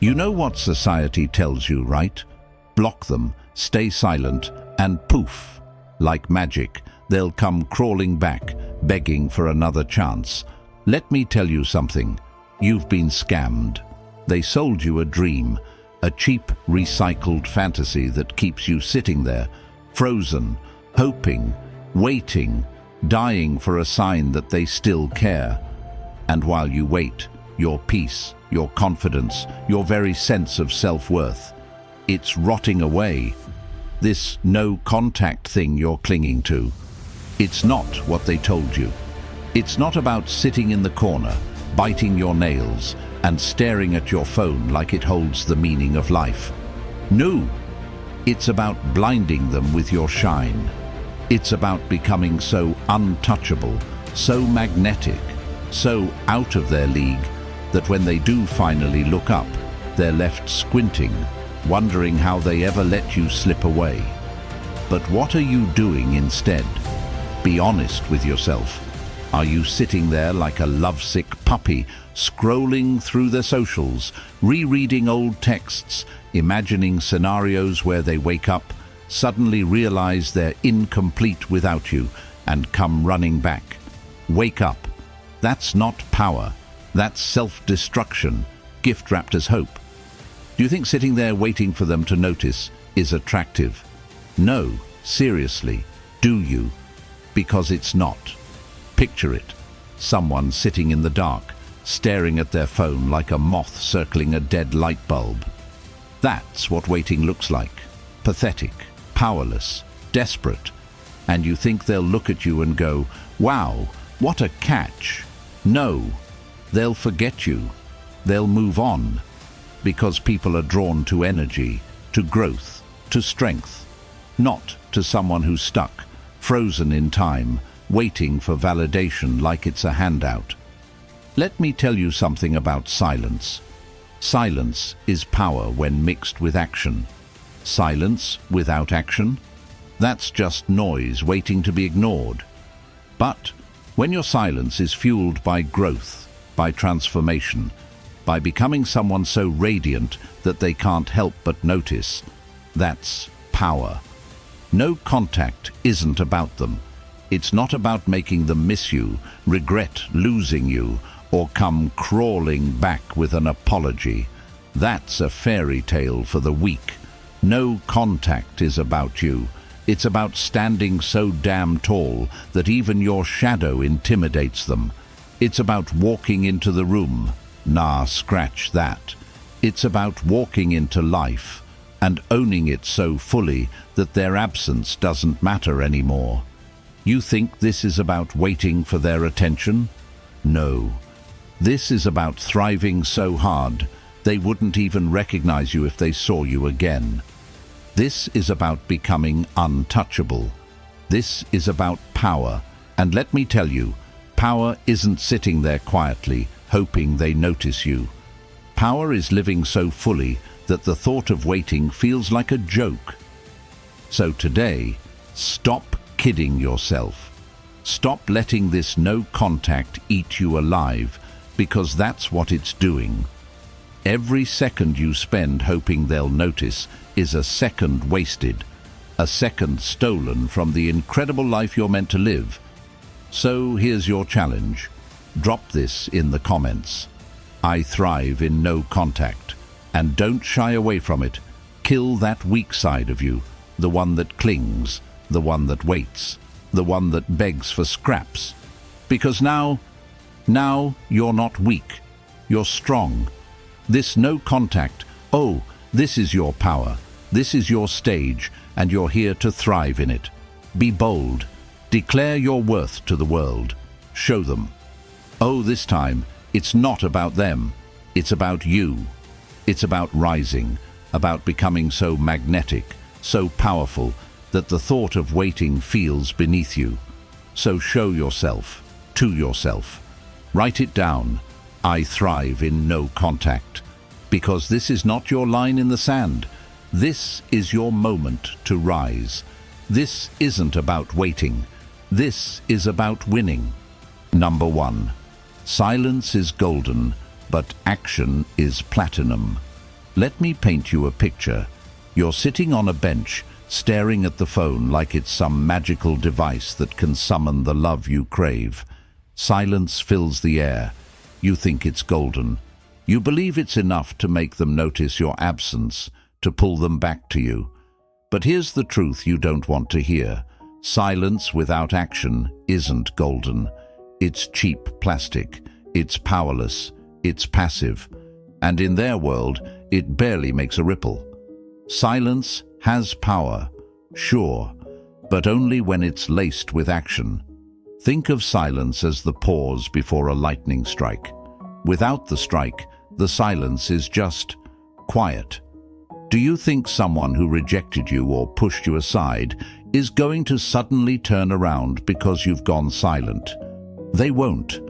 You know what society tells you, right? Block them, stay silent, and poof, like magic, they'll come crawling back, begging for another chance. Let me tell you something. You've been scammed. They sold you a dream, a cheap, recycled fantasy that keeps you sitting there, frozen, hoping, waiting, dying for a sign that they still care. And while you wait, your peace, your confidence, your very sense of self-worth, it's rotting away. This no-contact thing you're clinging to, it's not what they told you. It's not about sitting in the corner, biting your nails, and staring at your phone like it holds the meaning of life. No, it's about blinding them with your shine. It's about becoming so untouchable, so magnetic, so out of their league, that when they do finally look up, they're left squinting, wondering how they ever let you slip away. But what are you doing instead? Be honest with yourself. Are you sitting there like a lovesick puppy, scrolling through their socials, rereading old texts, imagining scenarios where they wake up, suddenly realize they're incomplete without you, and come running back? Wake up. That's not power. That's self-destruction, gift-wrapped as hope. Do you think sitting there waiting for them to notice is attractive? No, seriously, do you? Because it's not. Picture it. Someone sitting in the dark, staring at their phone like a moth circling a dead light bulb. That's what waiting looks like. Pathetic, powerless, desperate. And you think they'll look at you and go, "Wow, what a catch." No, they'll forget you. They'll move on. Because people are drawn to energy, to growth, to strength. Not to someone who's stuck, frozen in time, waiting for validation like it's a handout. Let me tell you something about silence. Silence is power when mixed with action. Silence without action? That's just noise waiting to be ignored. But when your silence is fueled by growth, by transformation, by becoming someone so radiant that they can't help but notice, that's power. No contact isn't about them. It's not about making them miss you, regret losing you, or come crawling back with an apology. That's a fairy tale for the weak. No contact is about you. It's about standing so damn tall that even your shadow intimidates them. It's about walking into the room. Nah, scratch that. It's about walking into life and owning it so fully that their absence doesn't matter anymore. You think this is about waiting for their attention? No. This is about thriving so hard they wouldn't even recognize you if they saw you again. This is about becoming untouchable. This is about power. And let me tell you, power isn't sitting there quietly, hoping they notice you. Power is living so fully that the thought of waiting feels like a joke. So today, stop kidding yourself. Stop letting this no contact eat you alive, because that's what it's doing. Every second you spend hoping they'll notice is a second wasted, a second stolen from the incredible life you're meant to live. So here's your challenge. Drop this in the comments. I thrive in no contact. And don't shy away from it. Kill that weak side of you, the one that clings, the one that waits, the one that begs for scraps. Because now you're not weak. You're strong. This no contact, oh, this is your power. This is your stage, and you're here to thrive in it. Be bold. Declare your worth to the world. Show them. Oh, this time, it's not about them. It's about you. It's about rising, about becoming so magnetic, so powerful, that the thought of waiting feels beneath you. So show yourself, to yourself. Write it down. I thrive in no contact. Because this is not your line in the sand. This is your moment to rise. This isn't about waiting. This is about winning. Number 1. Silence is golden, but action is platinum. Let me paint you a picture. You're sitting on a bench, staring at the phone like it's some magical device that can summon the love you crave. Silence fills the air. You think it's golden. You believe it's enough to make them notice your absence, to pull them back to you. But here's the truth you don't want to hear. Silence without action isn't golden. It's cheap plastic. It's powerless. It's passive. And in their world, it barely makes a ripple. Silence has power, sure, but only when it's laced with action. Think of silence as the pause before a lightning strike. Without the strike, the silence is just quiet. Do you think someone who rejected you or pushed you aside is going to suddenly turn around because you've gone silent? They won't.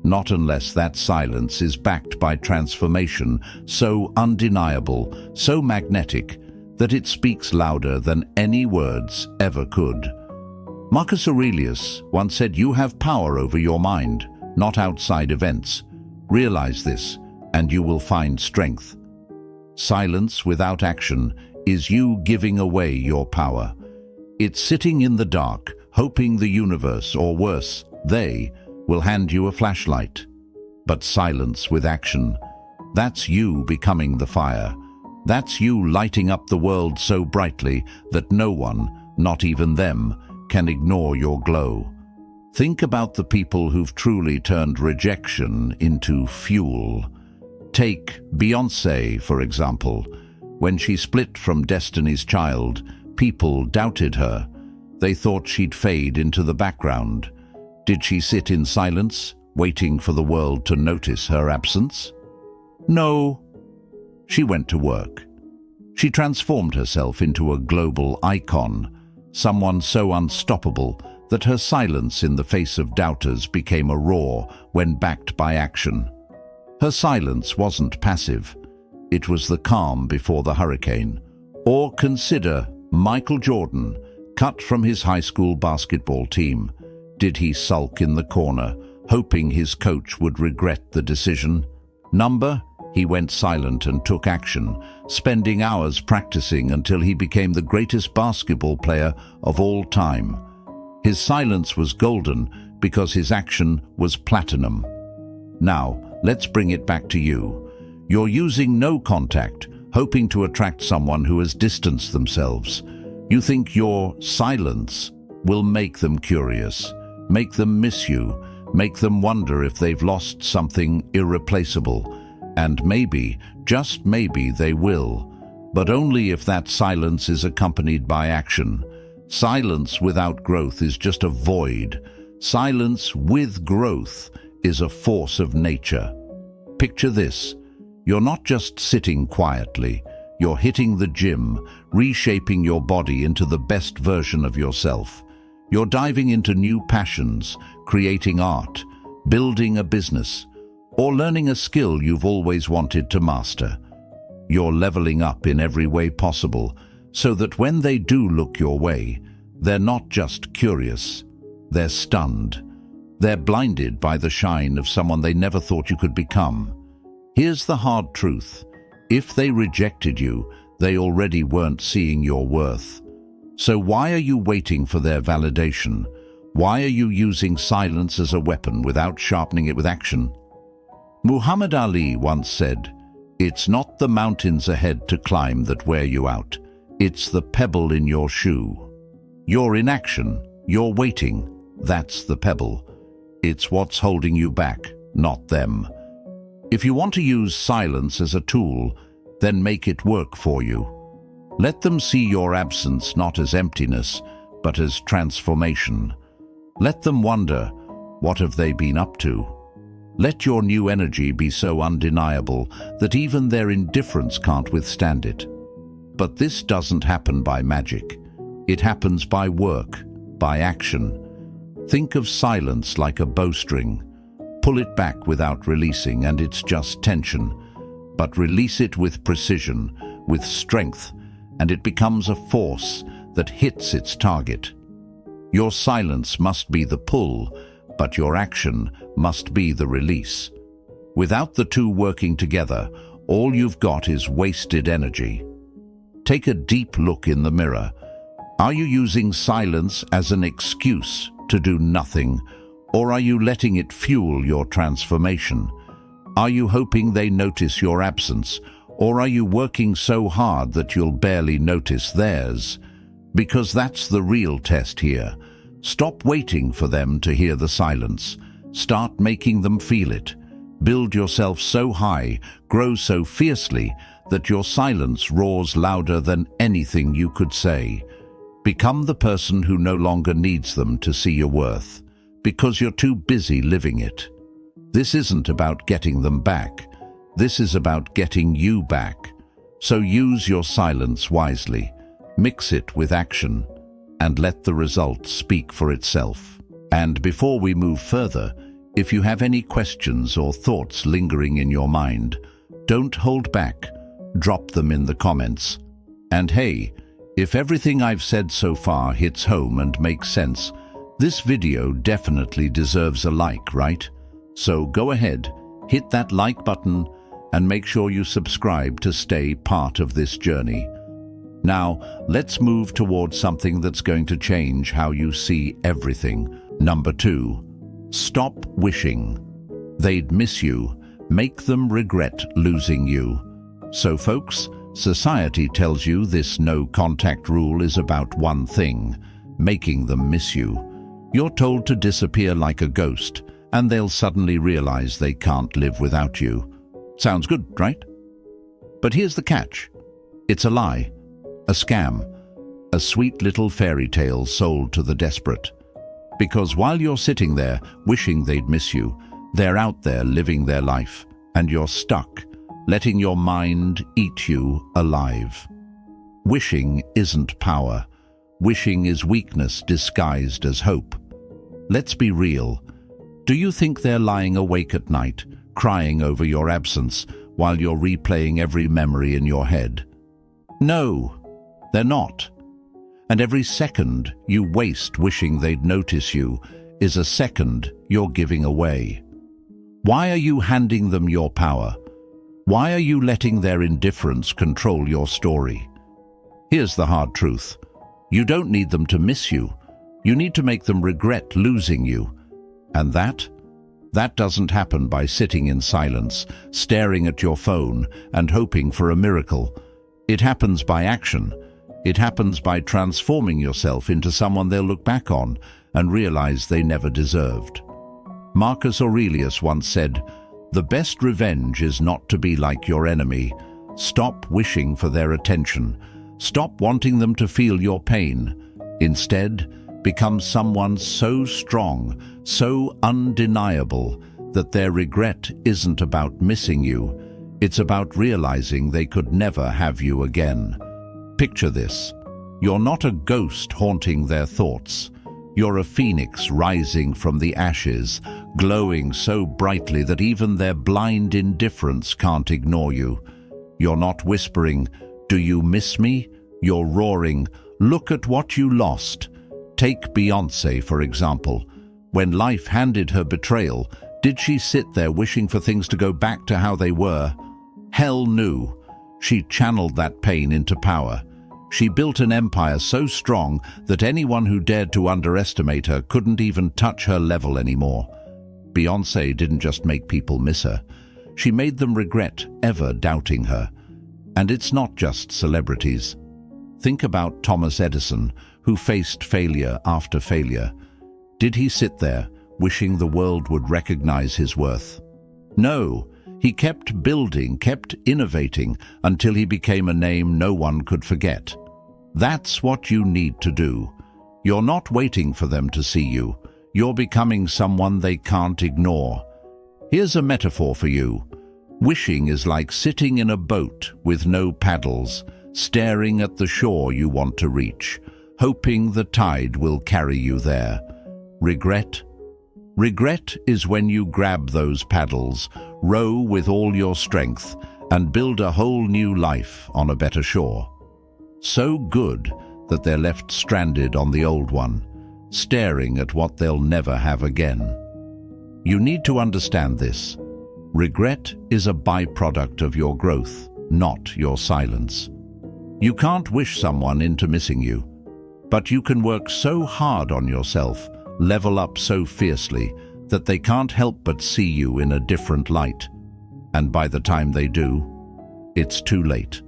Not unless that silence is backed by transformation so undeniable, so magnetic, that it speaks louder than any words ever could. Marcus Aurelius once said, "You have power over your mind, not outside events. Realize this, and you will find strength." Silence without action is you giving away your power. It's sitting in the dark, hoping the universe, or worse, they, will hand you a flashlight. But silence with action, that's you becoming the fire. That's you lighting up the world so brightly that no one, not even them, can ignore your glow. Think about the people who've truly turned rejection into fuel. Take Beyoncé, for example. When she split from Destiny's Child, people doubted her. They thought she'd fade into the background. Did she sit in silence, waiting for the world to notice her absence? No. She went to work. She transformed herself into a global icon, someone so unstoppable that her silence in the face of doubters became a roar when backed by action. Her silence wasn't passive. It was the calm before the hurricane. Or consider Michael Jordan, cut from his high school basketball team. Did he sulk in the corner, hoping his coach would regret the decision? He went silent and took action, spending hours practicing until he became the greatest basketball player of all time. His silence was golden because his action was platinum. Now, let's bring it back to you. You're using no contact, hoping to attract someone who has distanced themselves. You think your silence will make them curious, make them miss you, make them wonder if they've lost something irreplaceable. And maybe, just maybe, they will, but only if that silence is accompanied by action. Silence without growth is just a void. Silence with growth is a force of nature. Picture this. You're not just sitting quietly. You're hitting the gym, reshaping your body into the best version of yourself. You're diving into new passions, creating art, building a business, or learning a skill you've always wanted to master. You're leveling up in every way possible, so that when they do look your way, they're not just curious, they're stunned. They're blinded by the shine of someone they never thought you could become. Here's the hard truth. If they rejected you, they already weren't seeing your worth. So why are you waiting for their validation? Why are you using silence as a weapon without sharpening it with action? Muhammad Ali once said, "It's not the mountains ahead to climb that wear you out. It's the pebble in your shoe." You're in action. You're waiting. That's the pebble. It's what's holding you back, not them. If you want to use silence as a tool, then make it work for you. Let them see your absence not as emptiness, but as transformation. Let them wonder, what have they been up to? Let your new energy be so undeniable that even their indifference can't withstand it. But this doesn't happen by magic. It happens by work, by action. Think of silence like a bowstring. Pull it back without releasing and it's just tension. But release it with precision, with strength, and it becomes a force that hits its target. Your silence must be the pull, but your action must be the release. Without the two working together, all you've got is wasted energy. Take a deep look in the mirror. Are you using silence as an excuse to do nothing, or are you letting it fuel your transformation? Are you hoping they notice your absence, or are you working so hard that you'll barely notice theirs? Because that's the real test here. Stop waiting for them to hear the silence. Start making them feel it. Build yourself so high, grow so fiercely, that your silence roars louder than anything you could say. Become the person who no longer needs them to see your worth, because you're too busy living it. This isn't about getting them back. This is about getting you back. So use your silence wisely. Mix it with action, and let the result speak for itself. And before we move further, if you have any questions or thoughts lingering in your mind, don't hold back. Drop them in the comments. And hey, if everything I've said so far hits home and makes sense, this video definitely deserves a like, right? So go ahead, hit that like button, and make sure you subscribe to stay part of this journey. Now, let's move towards something that's going to change how you see everything. Number 2, stop wishing. They'd miss you. Make them regret losing you. So folks, society tells you this no contact rule is about one thing, making them miss you. You're told to disappear like a ghost, and they'll suddenly realize they can't live without you. Sounds good, right? But here's the catch. It's a lie, a scam, a sweet little fairy tale sold to the desperate. Because while you're sitting there wishing they'd miss you, they're out there living their life, and you're stuck, letting your mind eat you alive. Wishing isn't power. Wishing is weakness disguised as hope. Let's be real. Do you think they're lying awake at night, crying over your absence, while you're replaying every memory in your head? No, they're not. And every second you waste wishing they'd notice you is a second you're giving away. Why are you handing them your power? Why are you letting their indifference control your story? Here's the hard truth. You don't need them to miss you. You need to make them regret losing you. And that doesn't happen by sitting in silence, staring at your phone, and hoping for a miracle. It happens by action. It happens by transforming yourself into someone they'll look back on and realize they never deserved. Marcus Aurelius once said, "The best revenge is not to be like your enemy. Stop wishing for their attention. Stop wanting them to feel your pain. Instead, become someone so strong, so undeniable, that their regret isn't about missing you. It's about realizing they could never have you again." Picture this. You're not a ghost haunting their thoughts. You're a phoenix rising from the ashes, glowing so brightly that even their blind indifference can't ignore you. You're not whispering, "Do you miss me?" You're roaring, "Look at what you lost." Take Beyoncé, for example. When life handed her betrayal, did she sit there wishing for things to go back to how they were? Hell no. She channeled that pain into power. She built an empire so strong that anyone who dared to underestimate her couldn't even touch her level anymore. Beyoncé didn't just make people miss her. She made them regret ever doubting her. And it's not just celebrities. Think about Thomas Edison, who faced failure after failure. Did he sit there, wishing the world would recognize his worth? No, he kept building, kept innovating, until he became a name no one could forget. That's what you need to do. You're not waiting for them to see you. You're becoming someone they can't ignore. Here's a metaphor for you. Wishing is like sitting in a boat with no paddles, staring at the shore you want to reach, hoping the tide will carry you there. Regret? Regret is when you grab those paddles, row with all your strength, and build a whole new life on a better shore. So good that they're left stranded on the old one, staring at what they'll never have again. You need to understand this. Regret is a byproduct of your growth, not your silence. You can't wish someone into missing you, but you can work so hard on yourself, level up so fiercely, that they can't help but see you in a different light. And by the time they do, it's too late.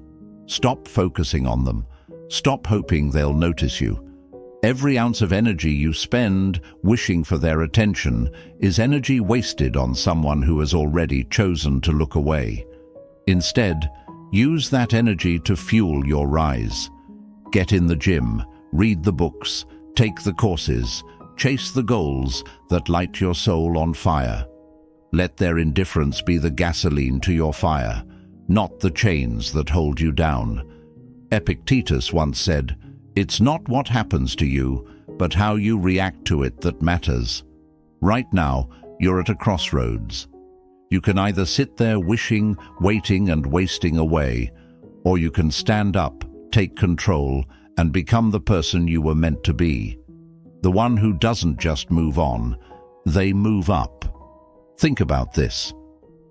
Stop focusing on them. Stop hoping they'll notice you. Every ounce of energy you spend wishing for their attention is energy wasted on someone who has already chosen to look away. Instead, use that energy to fuel your rise. Get in the gym, read the books, take the courses, chase the goals that light your soul on fire. Let their indifference be the gasoline to your fire, not the chains that hold you down. Epictetus once said, "It's not what happens to you, but how you react to it that matters." Right now, you're at a crossroads. You can either sit there wishing, waiting, and wasting away, or you can stand up, take control, and become the person you were meant to be. The one who doesn't just move on, they move up. Think about this.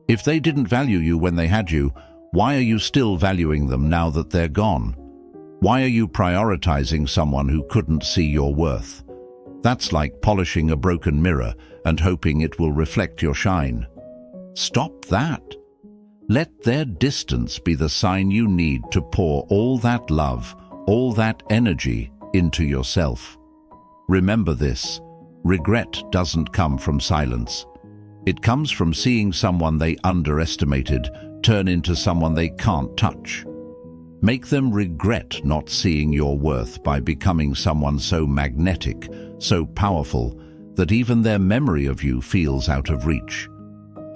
If they didn't value you when they had you, why are you still valuing them now that they're gone? Why are you prioritizing someone who couldn't see your worth? That's like polishing a broken mirror and hoping it will reflect your shine. Stop that. Let their distance be the sign you need to pour all that love, all that energy into yourself. Remember this, regret doesn't come from silence. It comes from seeing someone they underestimated turn into someone they can't touch. Make them regret not seeing your worth by becoming someone so magnetic, so powerful, that even their memory of you feels out of reach.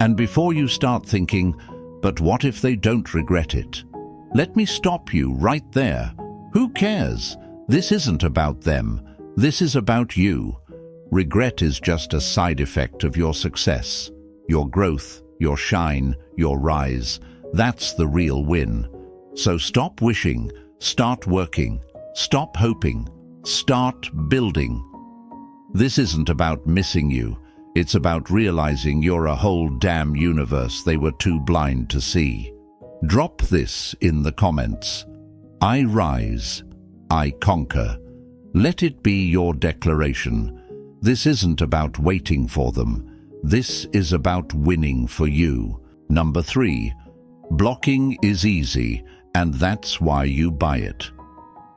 And before you start thinking, "But what if they don't regret it?" let me stop you right there. Who cares? This isn't about them. This is about you. Regret is just a side effect of your success, your growth, your shine, your rise. That's the real win. So stop wishing, start working, stop hoping, start building. This isn't about missing you. It's about realizing you're a whole damn universe they were too blind to see. Drop this in the comments. I rise. I conquer. Let it be your declaration. This isn't about waiting for them. This is about winning for you. Number 3, blocking is easy, and that's why you buy it.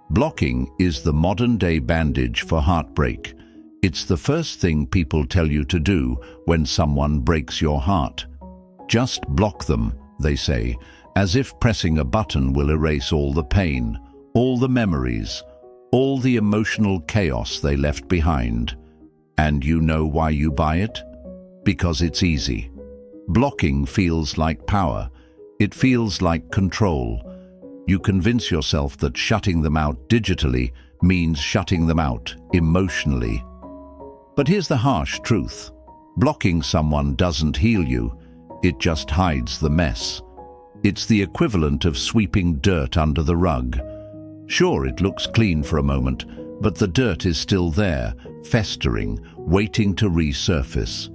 Blocking is the modern-day bandage for heartbreak. It's the first thing people tell you to do when someone breaks your heart. Just block them, they say, as if pressing a button will erase all the pain, all the memories, all the emotional chaos they left behind. And you know why you buy it? Because it's easy. Blocking feels like power. It feels like control. You convince yourself that shutting them out digitally means shutting them out emotionally. But here's the harsh truth. Blocking someone doesn't heal you. It just hides the mess. It's the equivalent of sweeping dirt under the rug. Sure, it looks clean for a moment, but the dirt is still there, festering, waiting to resurface.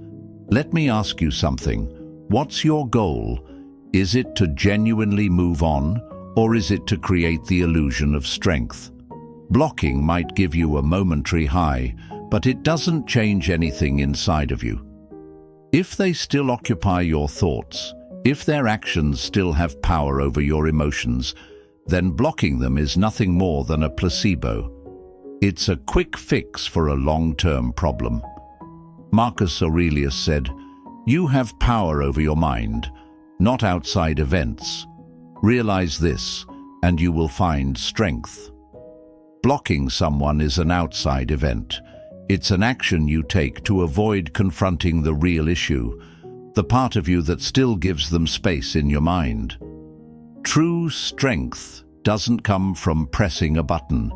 Let me ask you something. What's your goal? Is it to genuinely move on, or is it to create the illusion of strength? Blocking might give you a momentary high, but it doesn't change anything inside of you. If they still occupy your thoughts, if their actions still have power over your emotions, then blocking them is nothing more than a placebo. It's a quick fix for a long-term problem. Marcus Aurelius said, "You have power over your mind, not outside events. Realize this, and you will find strength." Blocking someone is an outside event. It's an action you take to avoid confronting the real issue, the part of you that still gives them space in your mind. True strength doesn't come from pressing a button.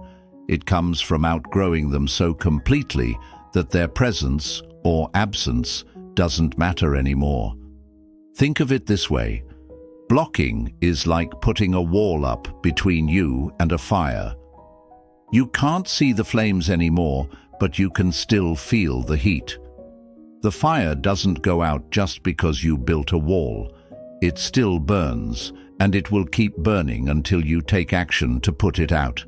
It comes from outgrowing them so completely that their presence or absence doesn't matter anymore. Think of it this way. Blocking is like putting a wall up between you and a fire. You can't see the flames anymore, but you can still feel the heat. The fire doesn't go out just because you built a wall. It still burns, and it will keep burning until you take action to put it out.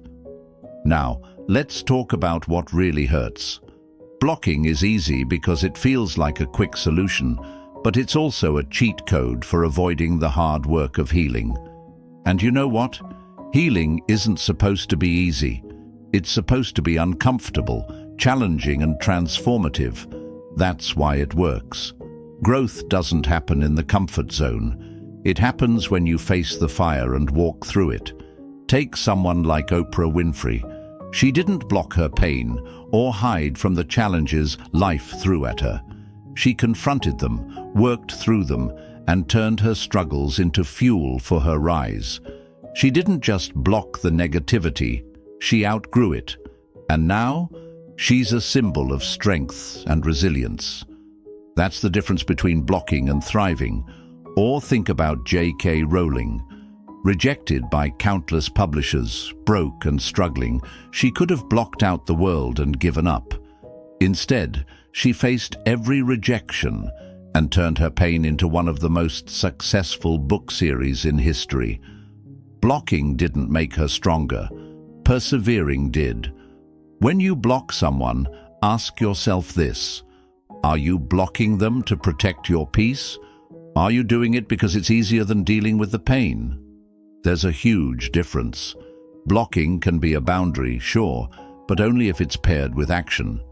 Now, let's talk about what really hurts. Blocking is easy because it feels like a quick solution, but it's also a cheat code for avoiding the hard work of healing. And you know what? Healing isn't supposed to be easy. It's supposed to be uncomfortable, challenging and transformative. That's why it works. Growth doesn't happen in the comfort zone. It happens when you face the fire and walk through it. Take someone like Oprah Winfrey. She didn't block her pain or hide from the challenges life threw at her. She confronted them, worked through them, and turned her struggles into fuel for her rise. She didn't just block the negativity, she outgrew it. And now, she's a symbol of strength and resilience. That's the difference between blocking and thriving. Or think about J.K. Rowling. Rejected by countless publishers, broke and struggling, she could have blocked out the world and given up. Instead, she faced every rejection and turned her pain into one of the most successful book series in history. Blocking didn't make her stronger. Persevering did. When you block someone, ask yourself this: are you blocking them to protect your peace? Are you doing it because it's easier than dealing with the pain? There's a huge difference. Blocking can be a boundary, sure, but only if it's paired with action.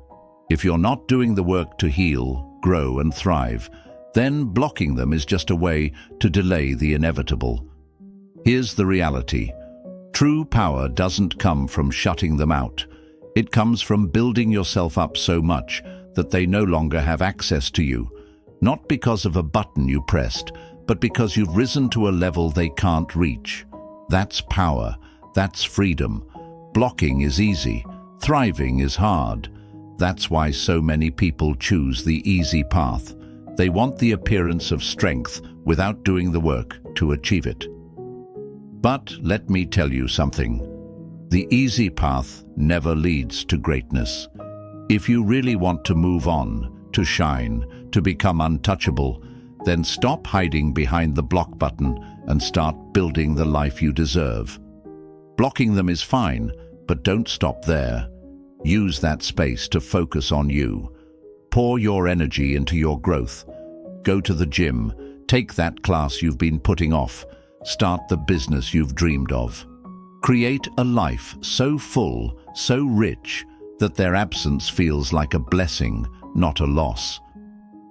If you're not doing the work to heal, grow and thrive, then blocking them is just a way to delay the inevitable. Here's the reality. True power doesn't come from shutting them out. It comes from building yourself up so much that they no longer have access to you. Not because of a button you pressed, but because you've risen to a level they can't reach. That's power. That's freedom. Blocking is easy. Thriving is hard. That's why so many people choose the easy path. They want the appearance of strength without doing the work to achieve it. But let me tell you something. The easy path never leads to greatness. If you really want to move on, to shine, to become untouchable, then stop hiding behind the block button and start building the life you deserve. Blocking them is fine, but don't stop there. Use that space to focus on you. Pour your energy into your growth. Go to the gym, take that class you've been putting off, start the business you've dreamed of. Create a life so full, so rich, that their absence feels like a blessing, not a loss.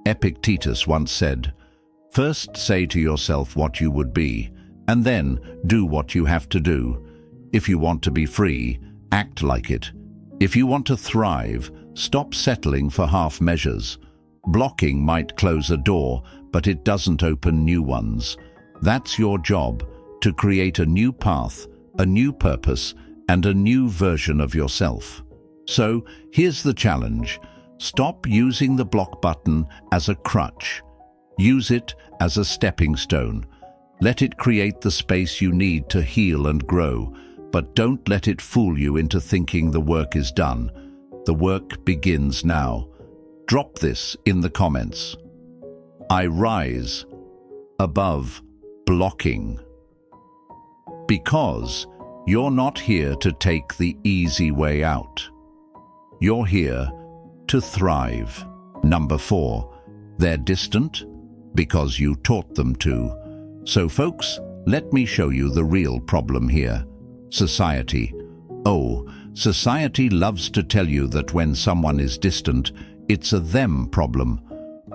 Epictetus once said, "First say to yourself what you would be, and then do what you have to do. If you want to be free, act like it. If you want to thrive, stop settling for half measures. Blocking might close a door, but it doesn't open new ones. That's your job, to create a new path, a new purpose, and a new version of yourself. So, here's the challenge. Stop using the block button as a crutch. Use it as a stepping stone. Let it create the space you need to heal and grow, but don't let it fool you into thinking the work is done. The work begins now. Drop this in the comments. I rise above blocking. Because you're not here to take the easy way out. You're here to thrive. Number 4, they're distant because you taught them to. So folks, let me show you the real problem here. Society. Oh, society loves to tell you that when someone is distant, it's a them problem.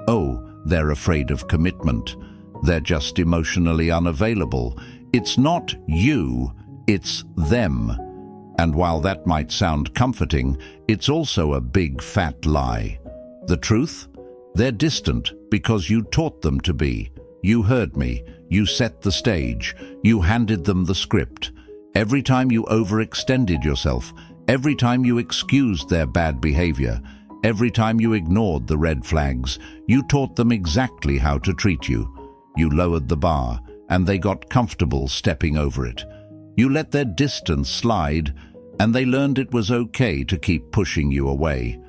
Oh, they're afraid of commitment. They're just emotionally unavailable. It's not you, it's them. And while that might sound comforting, it's also a big fat lie. The truth? They're distant because you taught them to be. You heard me. You set the stage. You handed them the script. Every time you overextended yourself, every time you excused their bad behavior, every time you ignored the red flags, you taught them exactly how to treat you. You lowered the bar, and they got comfortable stepping over it. You let their distance slide, and they learned it was okay to keep pushing you away.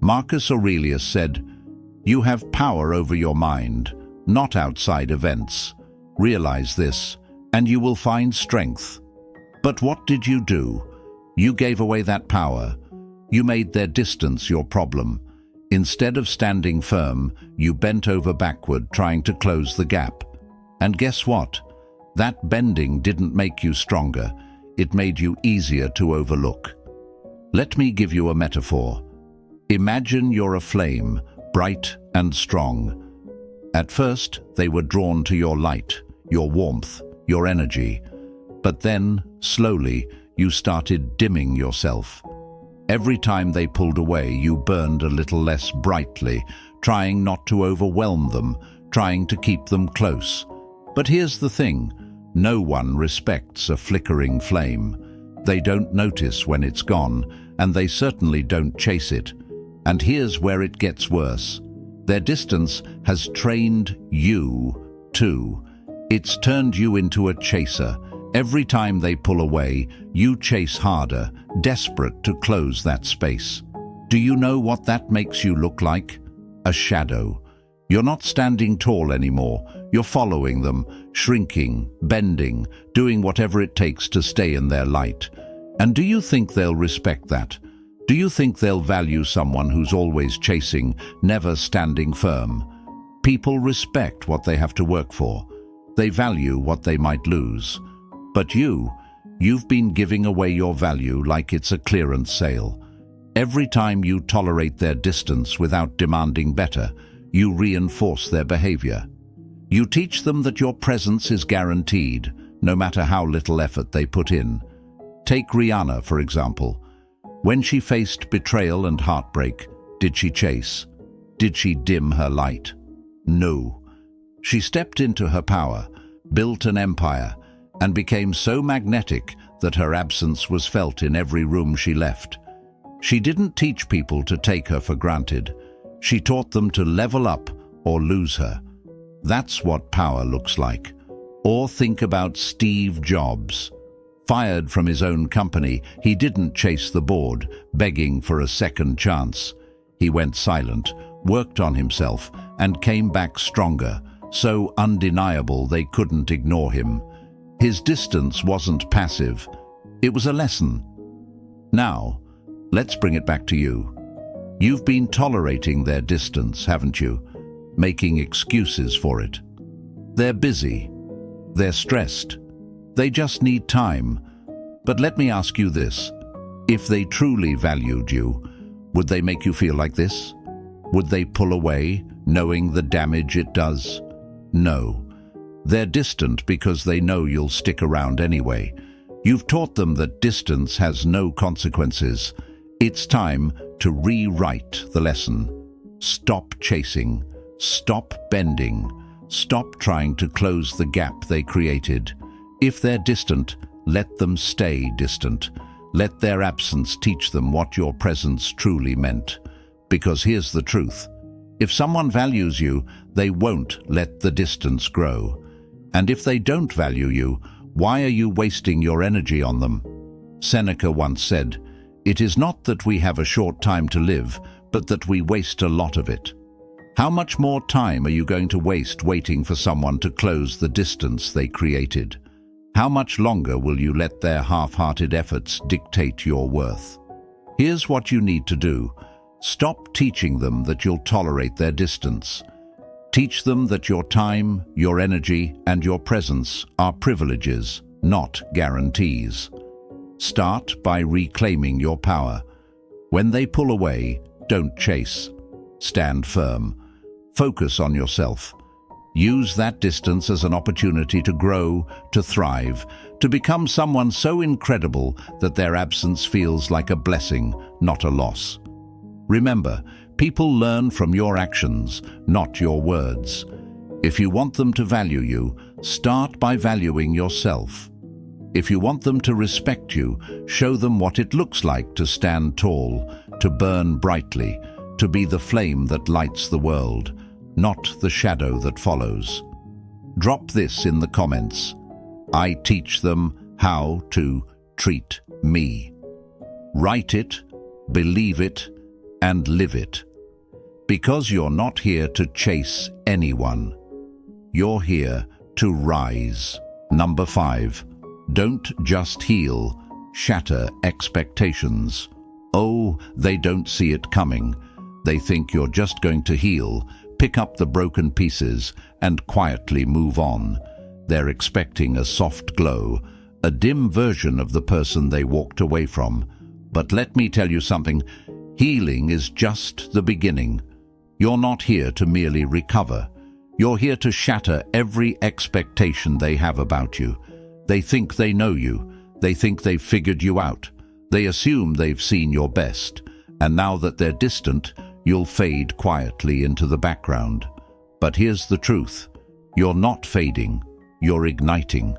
Marcus Aurelius said, You have power over your mind, not outside events. Realize this, and you will find strength. But what did you do? You gave away that power. You made their distance your problem. Instead of standing firm, you bent over backward trying to close the gap. And guess what? That bending didn't make you stronger. It made you easier to overlook. Let me give you a metaphor. Imagine you're a flame, bright and strong. At first, they were drawn to your light, your warmth, your energy. But then, slowly, you started dimming yourself. Every time they pulled away, you burned a little less brightly, trying not to overwhelm them, trying to keep them close. But here's the thing, no one respects a flickering flame. They don't notice when it's gone, and they certainly don't chase it. And here's where it gets worse. Their distance has trained you, too. It's turned you into a chaser. Every time they pull away, you chase harder, desperate to close that space. Do you know what that makes you look like? A shadow. You're not standing tall anymore. You're following them, shrinking, bending, doing whatever it takes to stay in their light. And do you think they'll respect that? Do you think they'll value someone who's always chasing, never standing firm? People respect what they have to work for. They value what they might lose. But you've been giving away your value like it's a clearance sale. Every time you tolerate their distance without demanding better, you reinforce their behavior. You teach them that your presence is guaranteed, no matter how little effort they put in. Take Rihanna, for example. When she faced betrayal and heartbreak, did she chase? Did she dim her light? No. She stepped into her power, built an empire, and became so magnetic that her absence was felt in every room she left. She didn't teach people to take her for granted. She taught them to level up or lose her. That's what power looks like. Or think about Steve Jobs. Fired from his own company, he didn't chase the board, begging for a second chance. He went silent, worked on himself, and came back stronger, so undeniable they couldn't ignore him. His distance wasn't passive. It was a lesson. Now, let's bring it back to you. You've been tolerating their distance, haven't you? Making excuses for it. They're busy. They're stressed. They just need time. But let me ask you this. If they truly valued you, would they make you feel like this? Would they pull away, knowing the damage it does? No. They're distant because they know you'll stick around anyway. You've taught them that distance has no consequences. It's time to rewrite the lesson. Stop chasing. Stop bending. Stop trying to close the gap they created. If they're distant, let them stay distant. Let their absence teach them what your presence truly meant. Because here's the truth. If someone values you, they won't let the distance grow. And if they don't value you, why are you wasting your energy on them? Seneca once said, "It is not that we have a short time to live, but that we waste a lot of it." How much more time are you going to waste waiting for someone to close the distance they created? How much longer will you let their half-hearted efforts dictate your worth? Here's what you need to do. Stop teaching them that you'll tolerate their distance. Teach them that your time, your energy, and your presence are privileges, not guarantees. Start by reclaiming your power. When they pull away, don't chase. Stand firm. Focus on yourself. Use that distance as an opportunity to grow, to thrive, to become someone so incredible that their absence feels like a blessing, not a loss. Remember, people learn from your actions, not your words. If you want them to value you, start by valuing yourself. If you want them to respect you, show them what it looks like to stand tall, to burn brightly, to be the flame that lights the world, not the shadow that follows. Drop this in the comments. I teach them how to treat me. Write it, believe it, and live it. Because you're not here to chase anyone. You're here to rise. Number 5. Don't just heal, shatter expectations. Oh, they don't see it coming. They think you're just going to heal, pick up the broken pieces, and quietly move on. They're expecting a soft glow, a dim version of the person they walked away from. But let me tell you something, healing is just the beginning. You're not here to merely recover. You're here to shatter every expectation they have about you. They think they know you. They think they've figured you out. They assume they've seen your best. And now that they're distant, you'll fade quietly into the background. But here's the truth. You're not fading. You're igniting.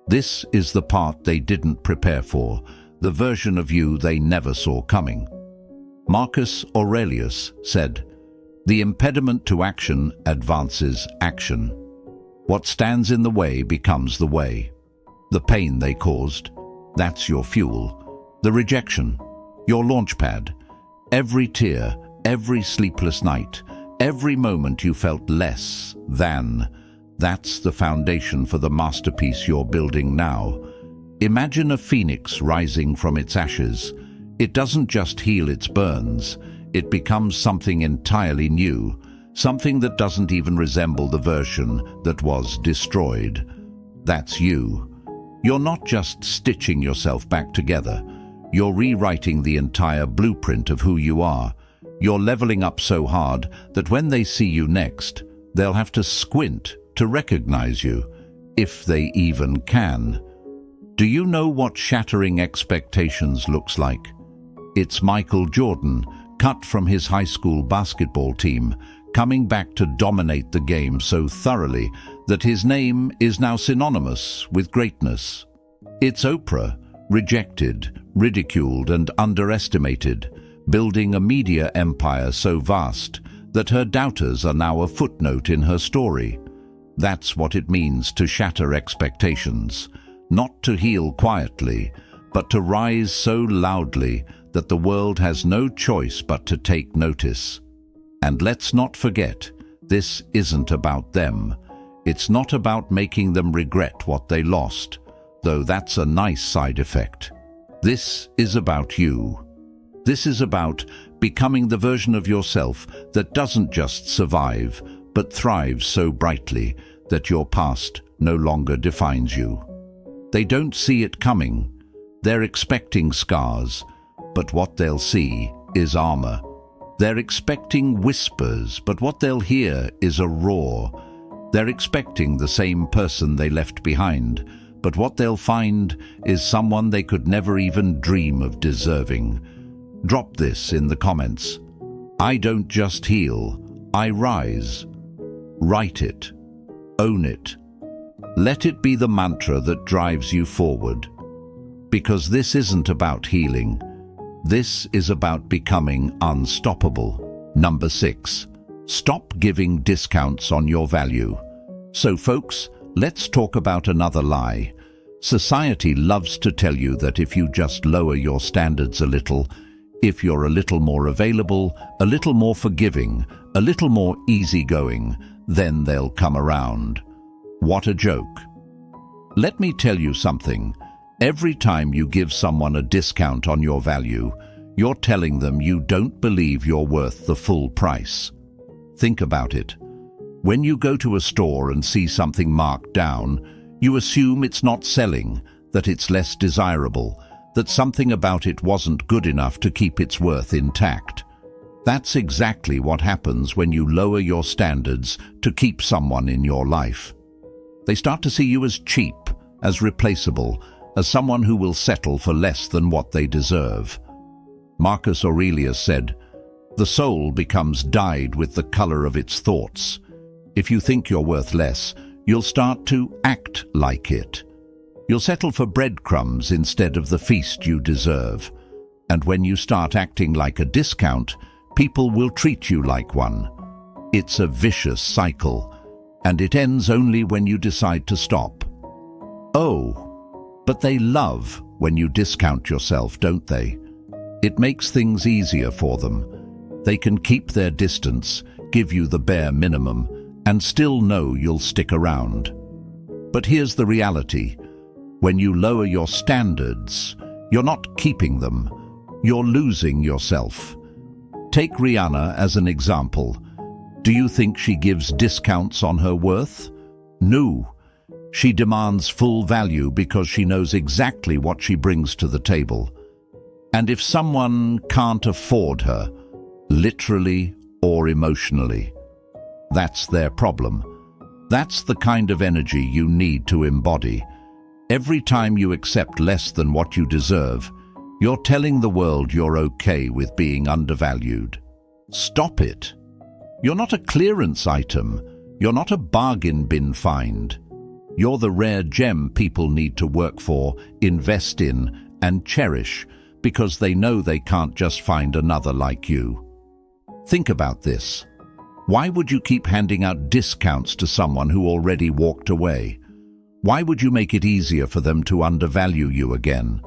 This is the part they didn't prepare for, the version of you they never saw coming. Marcus Aurelius said, "The impediment to action advances action. What stands in the way becomes the way." The pain they caused, that's your fuel. The rejection, your launchpad. Every tear, every sleepless night, every moment you felt less than, that's the foundation for the masterpiece you're building now. Imagine a phoenix rising from its ashes. It doesn't just heal its burns, it becomes something entirely new, something that doesn't even resemble the version that was destroyed. That's you. You're not just stitching yourself back together. You're rewriting the entire blueprint of who you are. You're leveling up so hard that when they see you next, they'll have to squint to recognize you, if they even can. Do you know what shattering expectations looks like? It's Michael Jordan, cut from his high school basketball team, coming back to dominate the game so thoroughly that his name is now synonymous with greatness. It's Oprah, rejected, ridiculed, and underestimated, building a media empire so vast that her doubters are now a footnote in her story. That's what it means to shatter expectations, not to heal quietly, but to rise so loudly that the world has no choice but to take notice. And let's not forget, this isn't about them. It's not about making them regret what they lost, though that's a nice side effect. This is about you. This is about becoming the version of yourself that doesn't just survive, but thrives so brightly that your past no longer defines you. They don't see it coming. They're expecting scars, but what they'll see is armor. They're expecting whispers, but what they'll hear is a roar. They're expecting the same person they left behind, but what they'll find is someone they could never even dream of deserving. Drop this in the comments. I don't just heal, I rise. Write it. Own it. Let it be the mantra that drives you forward. Because this isn't about healing. This is about becoming unstoppable. Number 6. Stop giving discounts on your value. So folks, let's talk about another lie. Society loves to tell you that if you just lower your standards a little, if you're a little more available, a little more forgiving, a little more easygoing, then they'll come around. What a joke. Let me tell you something. Every time you give someone a discount on your value, you're telling them you don't believe you're worth the full price. Think about it. When you go to a store and see something marked down, you assume it's not selling, that it's less desirable, that something about it wasn't good enough to keep its worth intact. That's exactly what happens when you lower your standards to keep someone in your life. They start to see you as cheap, as replaceable, as someone who will settle for less than what they deserve. Marcus Aurelius said, "The soul becomes dyed with the color of its thoughts." If you think you're worth less, you'll start to act like it. You'll settle for breadcrumbs instead of the feast you deserve. And when you start acting like a discount, people will treat you like one. It's a vicious cycle, and it ends only when you decide to stop. Oh, but they love when you discount yourself, don't they? It makes things easier for them. They can keep their distance, give you the bare minimum, and still know you'll stick around. But here's the reality. When you lower your standards, you're not keeping them. You're losing yourself. Take Rihanna as an example. Do you think she gives discounts on her worth? No. She demands full value because she knows exactly what she brings to the table. And if someone can't afford her, literally or emotionally, that's their problem. That's the kind of energy you need to embody. Every time you accept less than what you deserve, you're telling the world you're okay with being undervalued. Stop it. You're not a clearance item. You're not a bargain bin find. You're the rare gem people need to work for, invest in, and cherish because they know they can't just find another like you. Think about this. Why would you keep handing out discounts to someone who already walked away? Why would you make it easier for them to undervalue you again?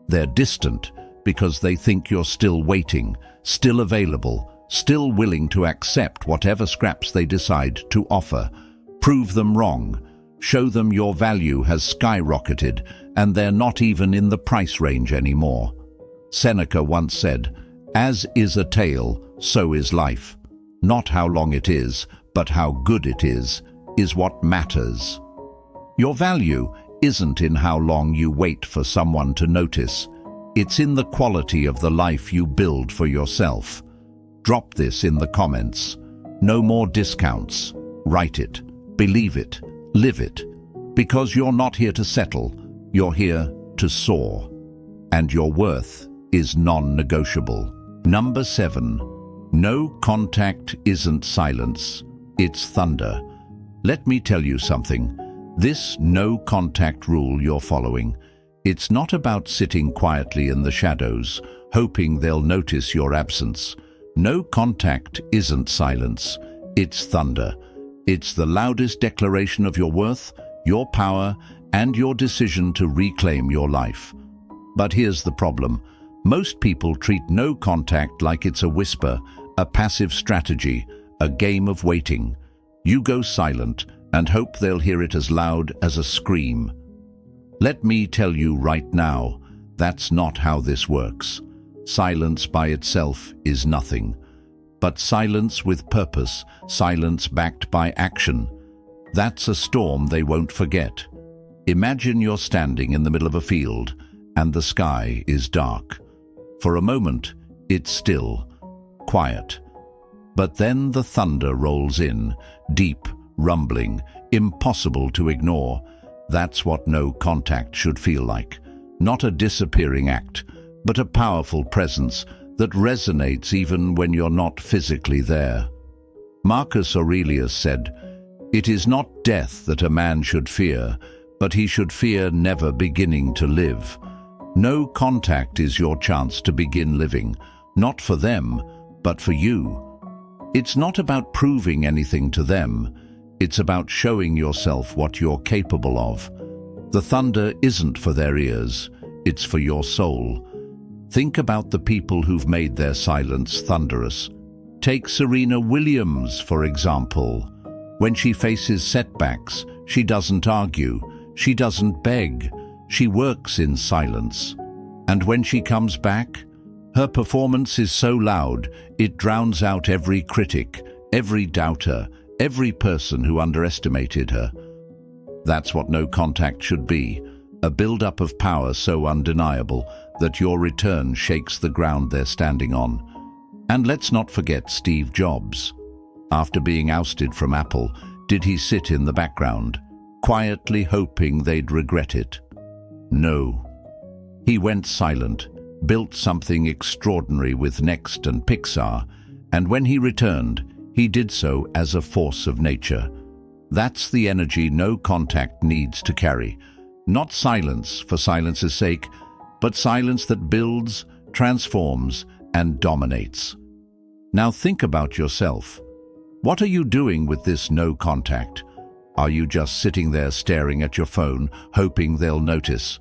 They're distant because they think you're still waiting, still available, still willing to accept whatever scraps they decide to offer. Prove them wrong. Show them your value has skyrocketed and they're not even in the price range anymore. Seneca once said, "As is a tale, so is life. Not how long it is, but how good it is what matters." Your value isn't in how long you wait for someone to notice. It's in the quality of the life you build for yourself. Drop this in the comments. No more discounts. Write it. Believe it. Live it. Because you're not here to settle. You're here to soar. And your worth is non-negotiable. Number 7. No contact isn't silence. It's thunder. Let me tell you something. This no contact rule you're following, it's not about sitting quietly in the shadows, hoping they'll notice your absence. No contact isn't silence. It's thunder. It's the loudest declaration of your worth, your power, and your decision to reclaim your life. But here's the problem. Most people treat no contact like it's a whisper, a passive strategy, a game of waiting. You go silent and hope they'll hear it as loud as a scream. Let me tell you right now, that's not how this works. Silence by itself is nothing. But silence with purpose, silence backed by action, that's a storm they won't forget. Imagine you're standing in the middle of a field and the sky is dark. For a moment, it's still, quiet. But then the thunder rolls in, deep, rumbling, impossible to ignore. That's what no contact should feel like. Not a disappearing act, but a powerful presence that resonates even when you're not physically there. Marcus Aurelius said, "It is not death that a man should fear, but he should fear never beginning to live." No contact is your chance to begin living, not for them, but for you. It's not about proving anything to them. It's about showing yourself what you're capable of. The thunder isn't for their ears, it's for your soul. Think about the people who've made their silence thunderous. Take Serena Williams, for example. When she faces setbacks, she doesn't argue, she doesn't beg, she works in silence. And when she comes back, her performance is so loud, it drowns out every critic, every doubter, every person who underestimated her. That's what no contact should be, a build-up of power so undeniable that your return shakes the ground they're standing on. And let's not forget Steve Jobs. After being ousted from Apple, did he sit in the background, quietly hoping they'd regret it? No. He went silent, built something extraordinary with Next and Pixar, and when he returned, he did so as a force of nature. That's the energy no contact needs to carry. Not silence for silence's sake, but silence that builds, transforms, and dominates. Now think about yourself. What are you doing with this no contact? Are you just sitting there staring at your phone, hoping they'll notice?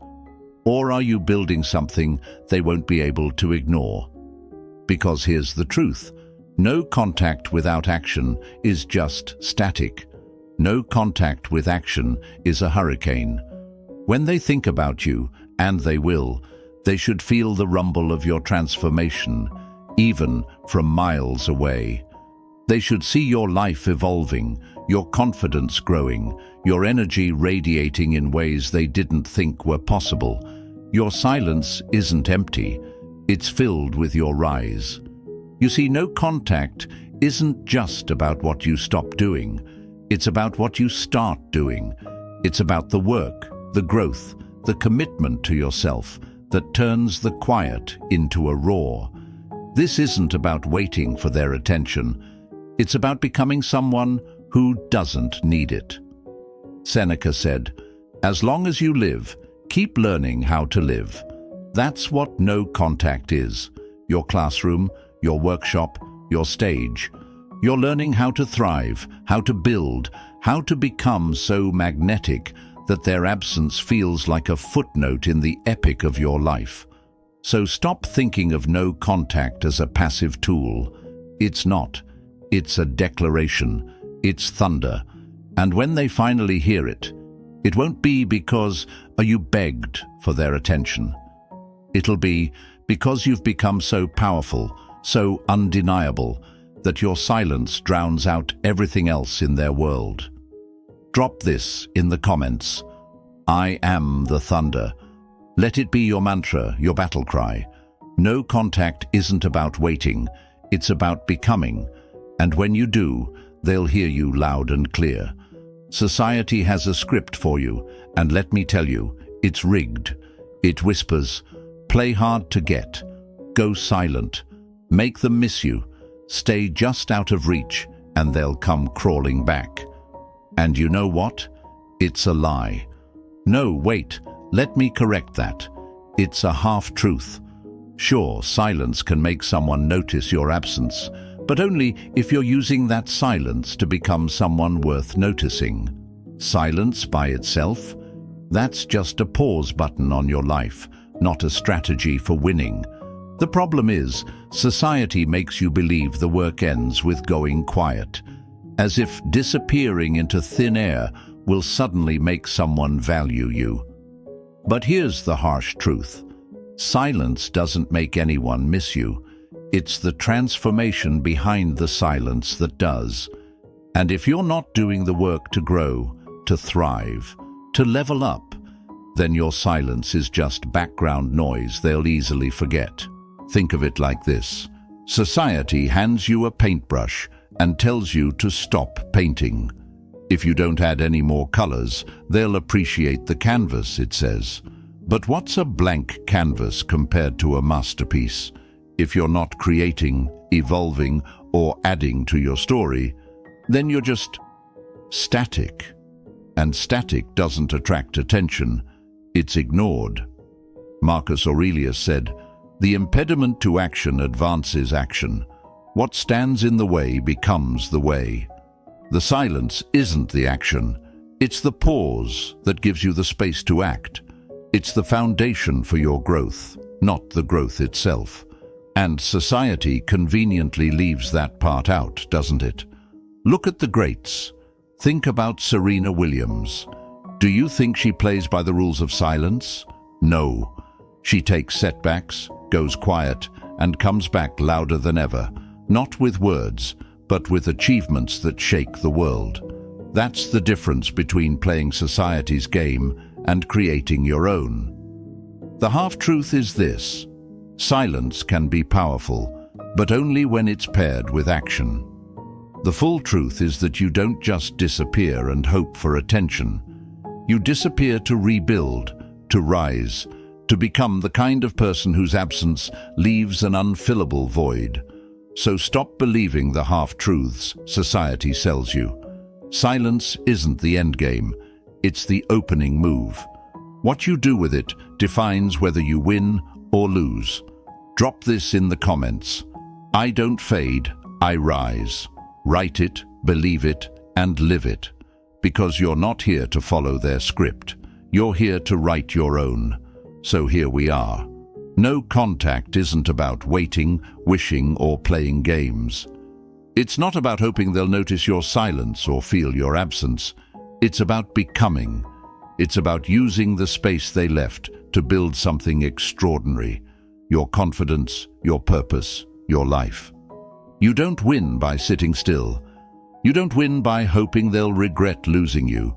Or are you building something they won't be able to ignore? Because here's the truth. No contact without action is just static. No contact with action is a hurricane. When they think about you, and they will, they should feel the rumble of your transformation, even from miles away. They should see your life evolving, your confidence growing, your energy radiating in ways they didn't think were possible. Your silence isn't empty, it's filled with your rise. You see, no contact isn't just about what you stop doing. It's about what you start doing. It's about the work, the growth, the commitment to yourself that turns the quiet into a roar. This isn't about waiting for their attention. It's about becoming someone who doesn't need it. Seneca said, "As long as you live, keep learning how to live." That's what no contact is. Your classroom, your workshop, your stage. You're learning how to thrive, how to build, how to become so magnetic that their absence feels like a footnote in the epic of your life. So stop thinking of no contact as a passive tool. It's not. It's a declaration. It's thunder. And when they finally hear it, it won't be because you begged for their attention. It'll be because you've become so powerful, so undeniable, that your silence drowns out everything else in their world. Drop this in the comments. I am the thunder. Let it be your mantra, your battle cry. No contact isn't about waiting, it's about becoming. And when you do, they'll hear you loud and clear. Society has a script for you, and let me tell you, it's rigged. It whispers, play hard to get, go silent, make them miss you, stay just out of reach, and they'll come crawling back. And you know what? It's a lie. No, wait, let me correct that. It's a half-truth. Sure, silence can make someone notice your absence, but only if you're using that silence to become someone worth noticing. Silence by itself? That's just a pause button on your life, not a strategy for winning. The problem is, society makes you believe the work ends with going quiet, as if disappearing into thin air will suddenly make someone value you. But here's the harsh truth. Silence doesn't make anyone miss you. It's the transformation behind the silence that does. And if you're not doing the work to grow, to thrive, to level up, then your silence is just background noise they'll easily forget. Think of it like this. Society hands you a paintbrush and tells you to stop painting. If you don't add any more colors, they'll appreciate the canvas, it says. But what's a blank canvas compared to a masterpiece? If you're not creating, evolving, or adding to your story, then you're just static. And static doesn't attract attention. It's ignored. Marcus Aurelius said, "The impediment to action advances action. What stands in the way becomes the way." The silence isn't the action. It's the pause that gives you the space to act. It's the foundation for your growth, not the growth itself. And society conveniently leaves that part out, doesn't it? Look at the greats. Think about Serena Williams. Do you think she plays by the rules of silence? No. She takes setbacks, goes quiet, and comes back louder than ever, not with words, but with achievements that shake the world. That's the difference between playing society's game and creating your own. The half-truth is this: silence can be powerful, but only when it's paired with action. The full truth is that you don't just disappear and hope for attention. You disappear to rebuild, to rise, to become the kind of person whose absence leaves an unfillable void. So stop believing the half-truths society sells you. Silence isn't the endgame, it's the opening move. What you do with it defines whether you win or lose. Drop this in the comments. I don't fade, I rise. Write it, believe it, and live it. Because you're not here to follow their script. You're here to write your own. So here we are. No contact isn't about waiting, wishing, or playing games. It's not about hoping they'll notice your silence or feel your absence. It's about becoming. It's about using the space they left to build something extraordinary. Your confidence, your purpose, your life. You don't win by sitting still. You don't win by hoping they'll regret losing you.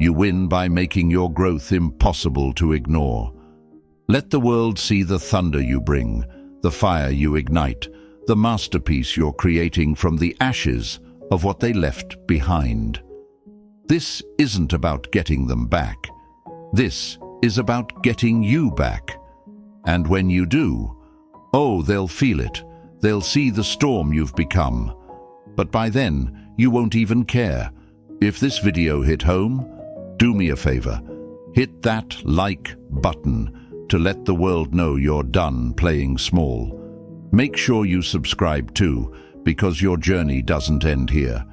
You win by making your growth impossible to ignore. Let the world see the thunder you bring, the fire you ignite, the masterpiece you're creating from the ashes of what they left behind. This isn't about getting them back. This is about getting you back. And when you do, oh, they'll feel it. They'll see the storm you've become. But by then, you won't even care. If this video hit home, do me a favor. Hit that like button to let the world know you're done playing small. Make sure you subscribe too, because your journey doesn't end here.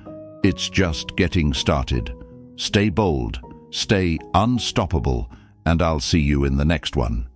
It's just getting started. Stay bold, stay unstoppable, and I'll see you in the next one.